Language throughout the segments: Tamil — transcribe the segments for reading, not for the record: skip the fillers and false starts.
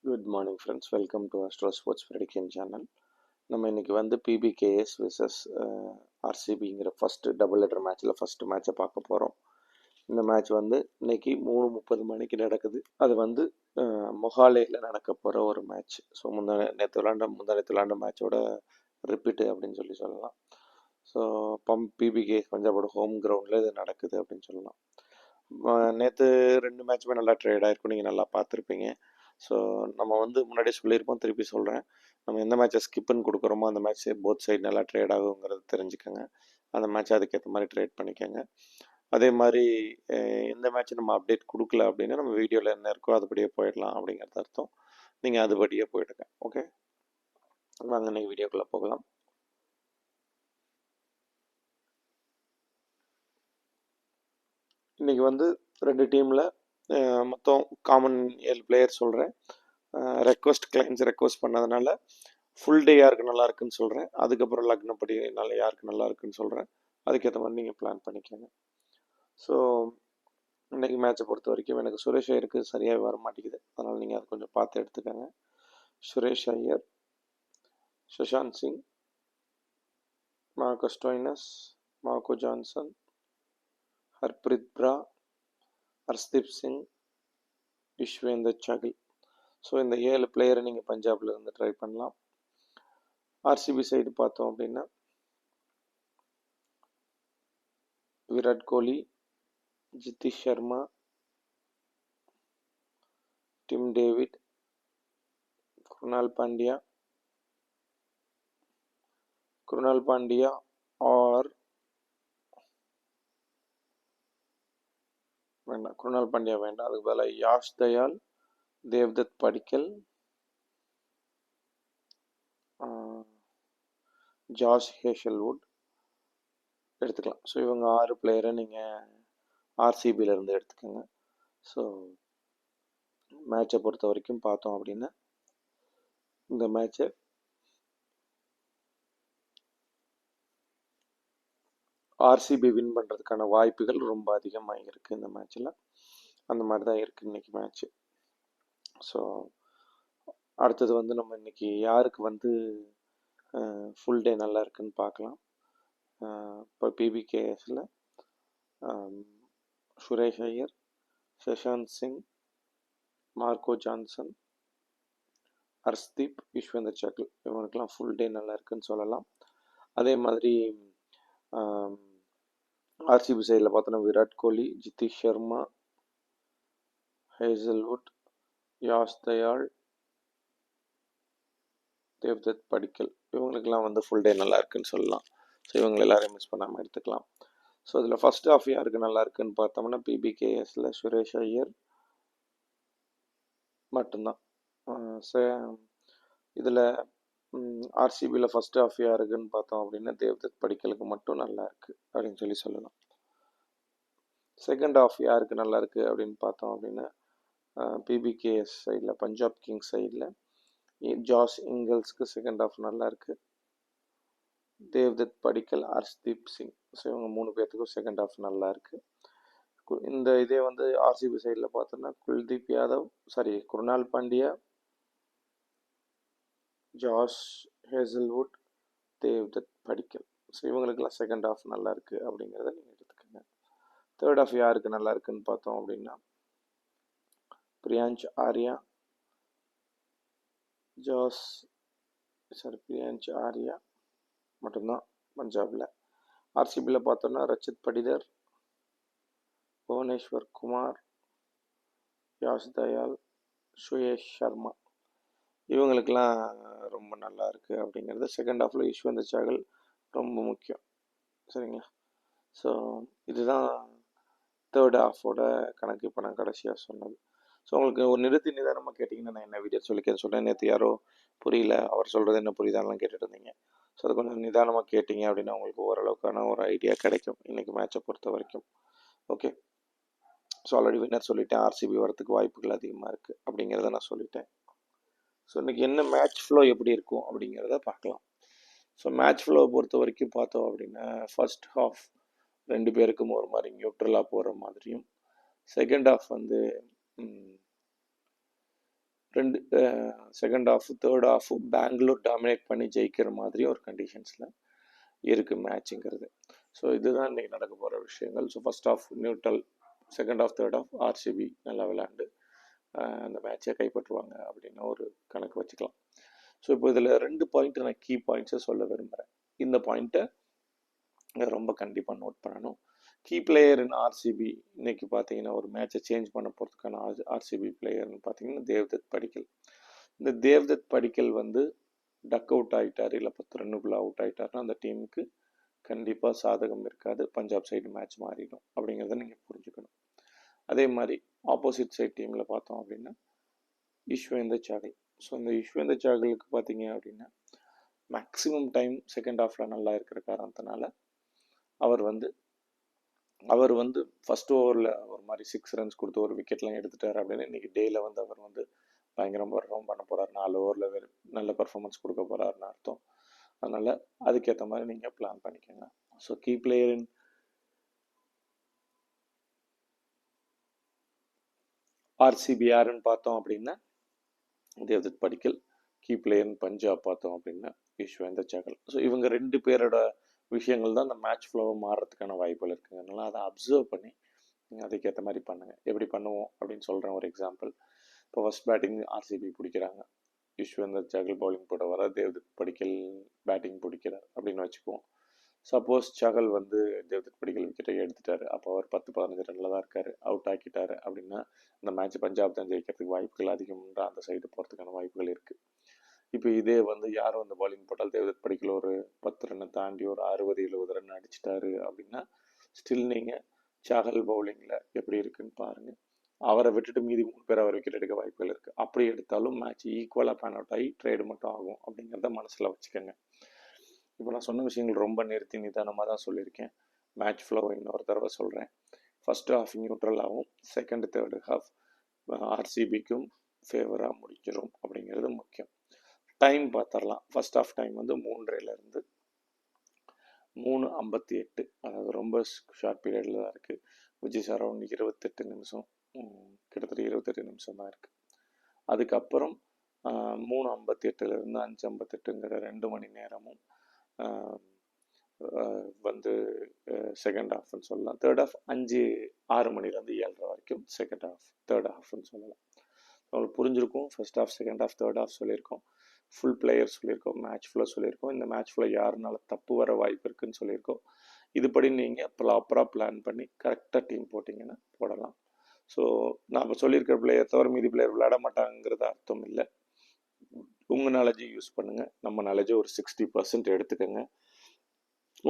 Good morning friends, welcome to astro sports prediction channel. நம்ம இன்னைக்கு வந்து பிபிகேஎஸ் விசஸ் ஆர்சிபிங்கிற ஃபஸ்ட்டு டபுள் ஹெட்டர் மேட்ச்சில் ஃபஸ்ட்டு மேட்சை பார்க்க போகிறோம். இந்த மேட்ச் வந்து இன்னைக்கு 3:30 மணிக்கு நடக்குது. அது வந்து மொஹாலேயில் நடக்க போகிற ஒரு மேட்ச். ஸோ முந்தானத்து விளாண்ட மேட்சோட ரிப்பீட்டு அப்படின்னு சொல்லலாம். ஸோ பிபிகேஎஸ் பஞ்சாபோட ஹோம் கிரவுண்டில் இது நடக்குது அப்படின்னு சொல்லலாம். நேற்று 2 மேட்ச்சுமே நல்லா ட்ரேட் ஆகிருக்கும், நீங்கள் நல்லா பார்த்துருப்பீங்க. ஸோ நம்ம வந்து முன்னாடியே சொல்லியிருப்போம், திருப்பி சொல்கிறேன். நம்ம எந்த மேட்சை ஸ்கிப்புன்னு கொடுக்குறோமோ அந்த மேட்ச் போத் சைடு நல்லா ட்ரேட் ஆகுங்கிறது தெரிஞ்சுக்கோங்க. அந்த மேட்ச் அதுக்கேற்ற மாதிரி ட்ரேட் பண்ணிக்கோங்க. அதே மாதிரி எந்த மேட்ச் நம்ம அப்டேட் கொடுக்கல அப்படின்னா நம்ம வீடியோவில் என்ன இருக்கோ அதுபடியே போயிடலாம் அப்படிங்கிறது அர்த்தம். நீங்கள் அதுபடியே போயிடுங்க. ஓகே, வாங்க இன்னைக்கு வீடியோக்குள்ளே போகலாம். இன்றைக்கி வந்து 2 டீமில் மொத்தம் காமன் 7 பிளேயர் சொல்கிறேன். கிளைண்ட்ஸ் ரெக்வஸ்ட் பண்ணதுனால ஃபுல் டே யாருக்கு நல்லா இருக்குன்னு சொல்கிறேன். அதுக்கப்புறம் லக்னப்படி யாருக்கு நல்லா இருக்குன்னு சொல்கிறேன். அதுக்கேற்ற மாதிரி நீங்கள் பிளான் பண்ணிக்கோங்க. ஸோ இன்றைக்கி மேட்சை பொறுத்த வரைக்கும் எனக்கு சுரேஷ் ஐயருக்கு சரியாக வர மாட்டேங்குது. அதனால் நீங்கள் அதை கொஞ்சம் பார்த்து எடுத்துக்கோங்க. Suresh Iyer, Sushant Singh, Marcus Stoinis, Marco Jansen, Harpreet Brar, Harshdeep Singh, Yuzvendra Chahal. So இந்த 7 பிளேயரை நீங்கள் பஞ்சாபில் இருந்து ட்ரை பண்ணலாம். ஆர்சிபி சைடு பார்த்தோம் அப்படின்னா விராட் கோலி, ஜிதேஷ் சர்மா, டிம் டேவிட், குருணால் பாண்டியா ஆர் வேண்டாம், குருணால் பாண்டியா வேண்டாம். அதுக்கு பதிலாக யாஷ் தயால், தேவ்தத் படிக்கல், ஜாஷ் ஹேஷல்வுட் எடுத்துக்கலாம். ஸோ இவங்க 6 பிளேயரை நீங்கள் ஆர்சிபியிலேருந்து எடுத்துக்கோங்க. ஸோ மேட்சை பொறுத்த வரைக்கும் பார்த்தோம் அப்படின்னா இந்த மேட்சை ஆர்சிபி வின் பண்ணுறதுக்கான வாய்ப்புகள் ரொம்ப அதிகமாக இருக்குது இந்த மேட்ச்சில். அந்த மாதிரி தான் இருக்குது இன்றைக்கி மேட்ச்சு. ஸோ அடுத்தது வந்து நம்ம இன்றைக்கி யாருக்கு வந்து ஃபுல் டே நல்லா இருக்குன்னு பார்க்கலாம். இப்போ பிபிகேஎஸில் சுரேஷ் ஐயர், சுஷாந்த் சிங், மார்க்கோ ஜான்சன், ஹர்ஷ்தீப், யுஸ்வேந்தர் சஹல் இவங்களுக்கெல்லாம் ஃபுல் டே நல்லா இருக்குன்னு சொல்லலாம். அதே மாதிரி ஆர்சிபி சைடில் பார்த்தோன்னா விராட் கோலி, ஜிதேஷ் சர்மா, ஹேசல்வுட், யாஷ் தயால், தேவ்தத் படிக்கல் இவங்களுக்கெல்லாம் வந்து ஃபுல் டே நல்லா இருக்குன்னு சொல்லலாம். ஸோ இவங்க எல்லாரையும் மிஸ் பண்ணாமல் எடுத்துக்கலாம். ஸோ இதில் ஃபர்ஸ்ட் ஹாஃப் யாருக்கு நல்லா இருக்குன்னு பார்த்தோம்னா பிபிகேஎஸில் சுரேஷ் ஐயர் மட்டும்தான். இதில் ஆர்சிபியில் ஃபர்ஸ்ட் ஹாஃப் யாருக்குன்னு பார்த்தோம் அப்படின்னா தேவ்தத் படிக்கலுக்கு மட்டும் நல்லா இருக்குது அப்படின்னு சொல்லலாம். செகண்ட் ஹாஃப் யாருக்கு நல்லா இருக்குது அப்படின்னு பார்த்தோம் அப்படின்னா பிபிகேஎஸ் சைடில் பஞ்சாப் கிங்ஸ் சைடில் ஜாஷ் இங்கல்ஸ்க்கு செகண்ட் ஹாஃப் நல்லா இருக்குது. தேவ்தத் படிக்கல், ஹர்ஷ்தீப் சிங் ஸோ இவங்க 3 பேர்த்துக்கும் செகண்ட் ஹாஃப் நல்லா இருக்குது. இந்த இதே வந்து ஆர்சிபி சைடில் பார்த்தோன்னா Krunal Pandya, Josh Hazlewood, Devdutt Padikkal so இவங்களுக்கெல்லாம் செகண்ட் ஹாஃப் நல்லா இருக்குது அப்படிங்கிறத நீங்கள் எடுத்துக்கோங்க. தேர்ட் ஹாஃப் யாருக்கு நல்லா இருக்குன்னு பார்த்தோம் அப்படின்னா பிரியான்ச் ஆர்யா மட்டும்தான் பஞ்சாபில். ஆர்சிபியில் பார்த்தோன்னா ரச்சித் படிதர், புவனேஸ்வர் குமார், யாஷ் தயால், சுயேஷ் சர்மா இவங்களுக்கெல்லாம் ரொம்ப நல்லா இருக்குது அப்படிங்கிறது. செகண்ட் ஹாஃபில் யுஸ்வேந்தர் சஹல் ரொம்ப முக்கியம். சரிங்களா? ஸோ இதுதான் தேர்ட் ஹாஃபோட கணக்கு இப்போ நான் கடைசியாக சொன்னது. ஸோ உங்களுக்கு ஒரு நிதானமாக கேட்டிங்கன்னா நான் என்ன வீடியோ சொல்கிறேன். நேற்று யாரோ புரியல, அவர் சொல்கிறது என்ன புரியுதான்லாம் கேட்டுட்டு இருந்தீங்க. ஸோ அது கொஞ்சம் நிதானமாக கேட்டிங்க அப்படின்னா உங்களுக்கு ஓரளவுக்கான ஒரு ஐடியா கிடைக்கும் இன்றைக்கி மேட்சை பொறுத்த வரைக்கும். ஓகே, ஸோ ஆல்ரெடி வின்னர் சொல்லிட்டேன். ஆர்சிபி வரத்துக்கு வாய்ப்புகள் அதிகமாக இருக்குது அப்படிங்கிறத நான் சொல்லிட்டேன். ஸோ இன்றைக்கி என்ன மேட்ச் ஃப்ளோ எப்படி இருக்கும் அப்படிங்கிறத பார்க்கலாம். ஸோ மேட்ச் ஃப்ளோவை பொறுத்த வரைக்கும் பார்த்தோம் அப்படின்னா ஃபர்ஸ்ட் ஹாஃப் 2 பேருக்கும் ஒரு மாதிரி நியூட்ரலாக போகிற மாதிரியும், செகண்ட் ஹாஃப் வந்து 2 second half third half Bengaluru dominate பண்ணி ஜெயிக்கிற மாதிரி ஒரு கண்டிஷன்ஸில் இருக்குது மேட்சுங்கிறது. ஸோ இதுதான் இன்றைக்கி நடக்க போகிற விஷயங்கள். So first half neutral, second half third half RCB நல்லா விளையாண்டு அந்த மேட்சை கைப்பற்றுவாங்க அப்படின்னு ஒரு கணக்கு வச்சுக்கலாம். ஸோ இப்போ இதில் 2 பாயிண்ட் நான் கீ பாயிண்ட்ஸை சொல்ல விரும்புகிறேன். இந்த பாயிண்ட்டை ரொம்ப கண்டிப்பாக நோட் பண்ணணும். கீ பிளேயர் இன் ஆர்சிபி இன்னைக்கு பார்த்தீங்கன்னா ஒரு மேட்சை சேஞ்ச் பண்ண போகிறதுக்கான ஆர்சிபி பிளேயர்னு பார்த்தீங்கன்னா தேவ்தத் படிக்கல். இந்த தேவ்தத் படிக்கல் வந்து டக் அவுட் ஆகிட்டார், இல்லை 10 ரன்னுக்குள்ளே அவுட் ஆகிட்டாருன்னா அந்த டீமுக்கு கண்டிப்பாக சாதகம் இருக்காது, பஞ்சாப் சைடு மேட்ச் மாறிடும் அப்படிங்கிறத நீங்கள் புரிஞ்சுக்கணும். அதே மாதிரி ஆப்போசிட் சைட் டீமில் பார்த்தோம் அப்படின்னா யுஸ்வேந்தர் சாகல். ஸோ இந்த யுஸ்வேந்தர் சாகலுக்கு பார்த்தீங்க அப்படின்னா மேக்ஸிமம் டைம் செகண்ட் ஹாஃபில் நல்லா இருக்கிற காரணத்தினால அவர் வந்து ஃபர்ஸ்ட் ஓவரில் ஒரு மாதிரி 6 ரன்ஸ் கொடுத்து ஒரு விக்கெட்லாம் எடுத்துட்டார் அப்படின்னு இன்றைக்கி டேயில் வந்து அவர் வந்து பயங்கரம் பர்ஃபார்ம் பண்ண போகிறார், 4 ஓவரில் நல்ல பர்ஃபார்மன்ஸ் கொடுக்க போகிறாருன்னு அர்த்தம். அதனால் அதுக்கேற்ற மாதிரி நீங்கள் பிளான் பண்ணிக்கோங்க. So key player in RCB யாருன்னு பார்த்தோம் அப்படின்னா Devdutt Padikkal. Key player in Punjab பார்த்தோம் அப்படின்னா யுஸ்வேந்தர் சாகல். ஸோ இவங்க 2 பேரோட விஷயங்கள் தான் அந்த மேட்ச் ஃப்ளோவை மாறுறதுக்கான வாய்ப்புகள் இருக்குங்க. அதனால அதை அப்சர்வ் பண்ணி நீங்கள் அதுக்கேற்ற மாதிரி பண்ணுங்கள். எப்படி பண்ணுவோம் அப்படின்னு சொல்கிறேன் ஒரு எக்ஸாம்பிள். இப்போ ஃபர்ஸ்ட் பேட்டிங் ஆர்சிபி பிடிக்கிறாங்க, யுஸ்வேந்தர் சாகல் பவுலிங் போட வர, தேவ்தத் படிக்கல் பேட்டிங் பிடிக்கிறார் அப்படின்னு வச்சுக்குவோம். சப்போஸ் சாகல் வந்து தேவ்தத் படிக்கல் விக்கெட்டை எடுத்துட்டாரு, அப்போ அவர் 10-15 ரனில் தான் இருக்காரு, அவுட் ஆக்கிட்டாரு அப்படின்னா அந்த மேட்ச் பஞ்சாப் தான் ஜெயிக்கிறதுக்கு வாய்ப்புகள் அதிகம்ன்ற அந்த சைடு போகிறதுக்கான வாய்ப்புகள் இருக்குது. இப்போ இதே வந்து யாரும் அந்த பவுலிங் போட்டால் தேவ்தத் படிக்கல் ஒரு 10 ரன்னை தாண்டி ஒரு 60-70 ரன் அடிச்சிட்டாரு அப்படின்னா ஸ்டில் நீங்கள் சாகல் பவுலிங்கில் எப்படி இருக்குன்னு பாருங்கள். அவரை விட்டுட்டு மீதி 3 பேர் அவர் விக்கெட் எடுக்க வாய்ப்புகள் இருக்குது. அப்படி எடுத்தாலும் மேட்ச் ஈக்குவலாக பேன் அவுட் ஆகி ட்ரேடு மட்டும் ஆகும் அப்படிங்கிறத மனசில் வச்சுக்கோங்க. இப்போ நான் சொன்ன விஷயங்கள் ரொம்ப நிறுத்தி நிதானமாக தான் சொல்லியிருக்கேன். மேட்ச் ஃப்ளோவை இன்னொரு தடவை சொல்கிறேன். ஃபர்ஸ்ட் ஹாஃப் நியூட்ரலாகவும் செகண்ட் தேர்டு ஹாஃப் ஆர்சிபிக்கும் ஃபேவராக முடிக்கிறோம் அப்படிங்கிறது முக்கியம். டைம் பார்த்துடலாம். ஃபர்ஸ்ட் ஹாஃப் டைம் வந்து 3:30 3:58, அதாவது ரொம்ப ஷார்ட் பீரியடில் தான் இருக்குது. விச் இஸ் அரௌண்ட் 28 நிமிஷம், கிட்டத்தட்ட 28 நிமிஷம் தான் இருக்குது. அதுக்கப்புறம் 3:58 5:58ங்கிற 2 மணி நேரமும் வந்து செகண்ட் ஹாஃப்னு சொல்லலாம். தேர்ட் ஹாஃப் 6 மணிலேருந்து 7:30 வரைக்கும் செகண்ட் ஹாஃப், தேர்ட் ஹாஃப்னு சொல்லலாம். உங்களுக்கு புரிஞ்சிருக்கும். First half, second half, third half சொல்லியிருக்கோம். ஃபுல் பிளேயர் சொல்லியிருக்கோம், மேட்ச் ஃபுல்லாக சொல்லியிருக்கோம். இந்த மேட்ச் ஃபுல்லாக யாருனால தப்பு வர வாய்ப்பு இருக்குன்னு சொல்லியிருக்கோம். இதுபடி நீங்கள் ப்ராப்பராக பிளான் பண்ணி கரெக்டாக டீம் போட்டிங்கன்னா போடலாம். ஸோ நான் இப்போ சொல்லியிருக்கிற பிளேயர் தவிர மீதி பிளேயர் விளையாட மாட்டாங்கிறது அர்த்தம் இல்லை. உங்கள் நாலேஜை யூஸ் பண்ணுங்கள். நம்ம நாலேஜை ஒரு 60% எடுத்துக்கோங்க.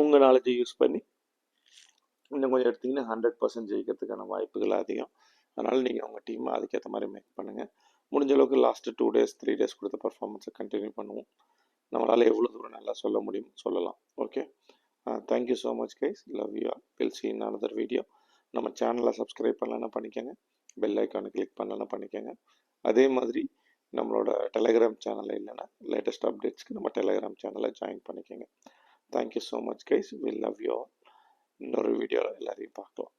உங்கள் நாலேஜை யூஸ் பண்ணி இன்னும் கொஞ்சம் எடுத்திங்கன்னா 100% ஜெயிக்கிறதுக்கான வாய்ப்புகள் அதிகம். அதனால் நீங்கள் உங்கள் டீமை அதுக்கேற்ற மாதிரி மேக் பண்ணுங்கள். முடிஞ்ச அளவுக்கு லாஸ்ட்டு 2 days 3 days கொடுத்த பர்ஃபார்மன்ஸை கண்டினியூ பண்ணுவோம். நம்மளால் எவ்வளோ தூரம் நல்லா சொல்ல முடியும் சொல்லலாம். Okay, thank you so much guys. Love you all. Will see in another video. நம்ம சேனலை சப்ஸ்கிரைப் பண்ணலன்னா பண்ணிக்கோங்க, பெல் ஐக்கானை கிளிக் பண்ணலன்னா பண்ணிக்கோங்க. அதே மாதிரி நம்மளோட டெலிகிராம் சேனலில் இல்லைன்னா லேட்டஸ்ட் அப்டேட்ஸ்க்கு நம்ம டெலிகிராம் சேனலை ஜாயின் பண்ணிக்கோங்க. Thank you so much guys. Will love you all. இன்னொரு வீடியோவில் எல்லாரையும் பார்க்கலாம்.